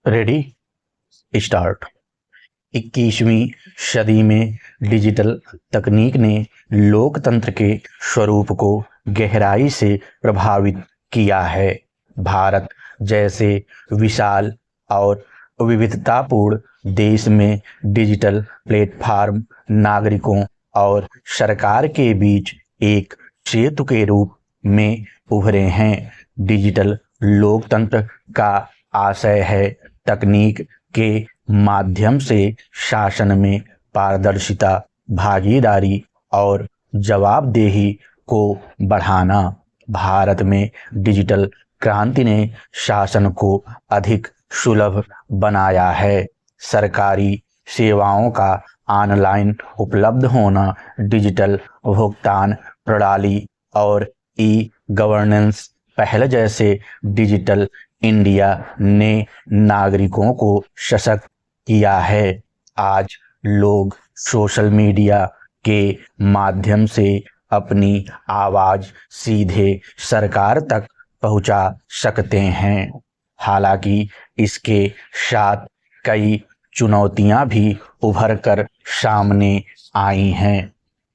Ready start. 21वीं सदी में डिजिटल तकनीक ने लोकतंत्र के स्वरूप को गहराई से प्रभावित किया है। भारत जैसे विशाल और विविधतापूर्ण देश में डिजिटल प्लेटफॉर्म नागरिकों और सरकार के बीच एक सेतु के रूप में उभरे हैं। डिजिटल लोकतंत्र का आशय है तकनीक के माध्यम से शासन में पारदर्शिता, भागीदारी और जवाबदेही को बढ़ाना। भारत में डिजिटल क्रांति ने शासन को अधिक सुलभ बनाया है। सरकारी सेवाओं का ऑनलाइन उपलब्ध होना, डिजिटल भुगतान प्रणाली और ई गवर्नेंस पहल जैसे डिजिटल इंडिया ने नागरिकों को सशक्त किया है। आज लोग सोशल मीडिया के माध्यम से अपनी आवाज सीधे सरकार तक पहुंचा सकते हैं। हालांकि इसके साथ कई चुनौतियां भी उभर कर सामने आई हैं।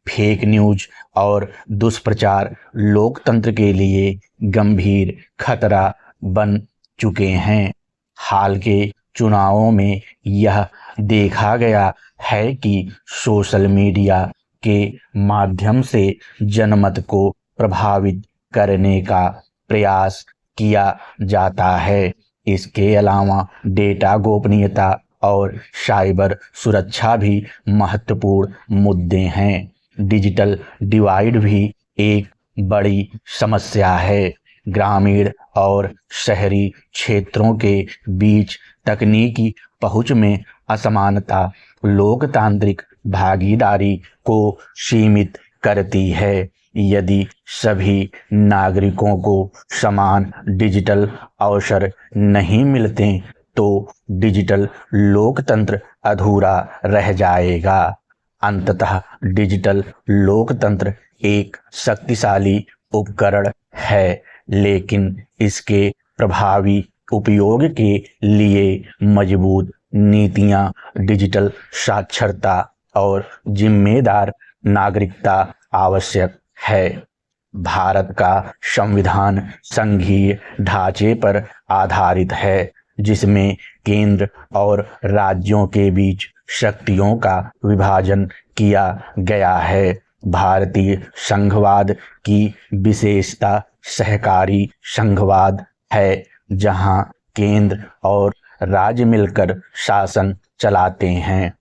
फेक न्यूज और दुष्प्रचार लोकतंत्र के लिए गंभीर खतरा बन चुके हैं। हाल के चुनावों में यह देखा गया है कि सोशल मीडिया के माध्यम से जनमत को प्रभावित करने का प्रयास किया जाता है। इसके अलावा डेटा गोपनीयता और साइबर सुरक्षा भी महत्वपूर्ण मुद्दे हैं। डिजिटल डिवाइड भी एक बड़ी समस्या है। ग्रामीण और शहरी क्षेत्रों के बीच तकनीकी पहुंच में असमानता लोकतांत्रिक भागीदारी को सीमित करती है। यदि सभी नागरिकों को समान डिजिटल अवसर नहीं मिलते तो डिजिटल लोकतंत्र अधूरा रह जाएगा। अंततः डिजिटल लोकतंत्र एक शक्तिशाली उपकरण है, लेकिन इसके प्रभावी उपयोग के लिए मजबूत नीतियां, डिजिटल साक्षरता और जिम्मेदार नागरिकता आवश्यक है। भारत का संविधान संघीय ढांचे पर आधारित है, जिसमें केंद्र और राज्यों के बीच शक्तियों का विभाजन किया गया है। भारतीय संघवाद की विशेषता सहकारी संघवाद है, जहां केंद्र और राज्य मिलकर शासन चलाते हैं।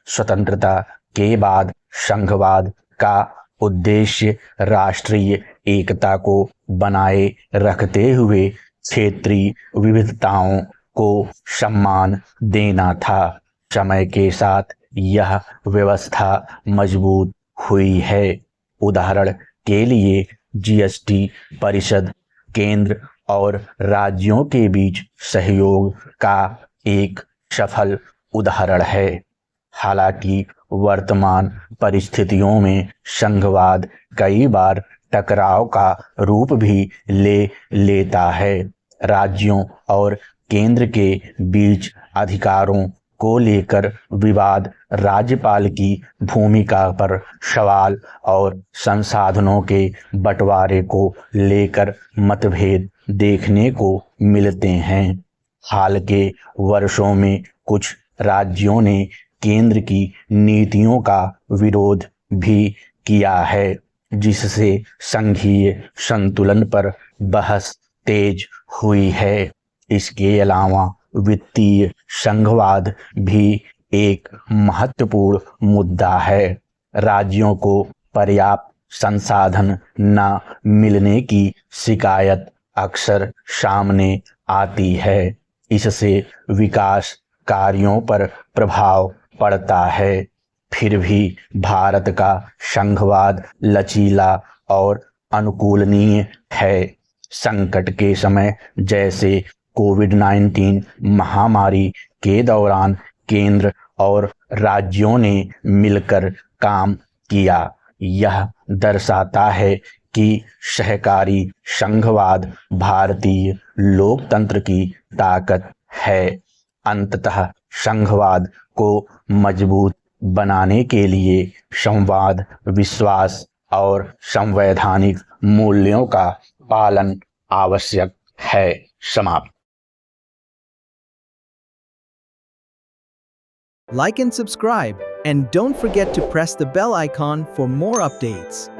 स्वतंत्रता के बाद संघवाद का उद्देश्य राष्ट्रीय एकता को बनाए रखते हुए क्षेत्रीय विविधताओं को सम्मान देना था। समय के साथ यह व्यवस्था मजबूत हुई है। उदाहरण के लिए जीएसटी परिषद केंद्र और राज्यों के बीच सहयोग का एक सफल उदाहरण है। हालांकि वर्तमान परिस्थितियों में संघवाद कई बार टकराव का रूप भी ले लेता है। राज्यों और केंद्र के बीच अधिकारों को लेकर विवाद, राज्यपाल की भूमिका पर सवाल और संसाधनों के बंटवारे को लेकर मतभेद देखने को मिलते हैं। हाल के वर्षों में कुछ राज्यों ने केंद्र की नीतियों का विरोध भी किया है, जिससे संघीय संतुलन पर बहस तेज हुई है। इसके अलावा वित्तीय संघवाद भी एक महत्वपूर्ण मुद्दा है। राज्यों को पर्याप्त संसाधन न मिलने की शिकायत अक्सर सामने आती है। इससे विकास कार्यों पर प्रभाव पड़ता है। फिर भी भारत का संघवाद लचीला और अनुकूलनीय है। संकट के समय जैसे कोविड-19 महामारी के दौरान केंद्र और राज्यों ने मिलकर काम किया। यह दर्शाता है कि सहकारी संघवाद भारतीय लोकतंत्र की ताकत है। अंततः संघवाद को मजबूत बनाने के लिए संवाद, विश्वास और संवैधानिक मूल्यों का पालन आवश्यक है। समाप्त। Like and subscribe, and don't forget to press the bell icon for more updates.